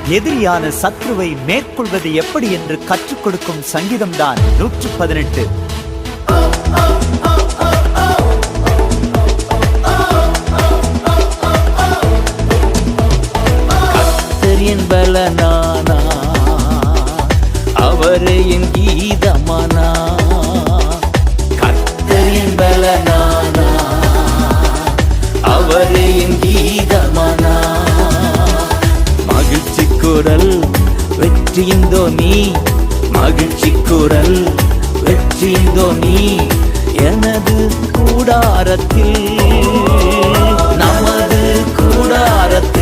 எதிரியான சத்ருவை மேற்கொள்வது எப்படி என்று கற்றுக் கொடுக்கும் சங்கீதம்தான் 118. கர்த்தரின் பலனானா, அவரே என் கீதமானா. கர்த்தரின் பலனானா, அவரே என் கீதமானா. மகிழ்ச்சி குரல் வெற்றியின் தோனி, மகிழ்ச்சி குரல் வெற்றியின் தோனி. எனது கூடாரத்தில், நமது கூடாரத்தில்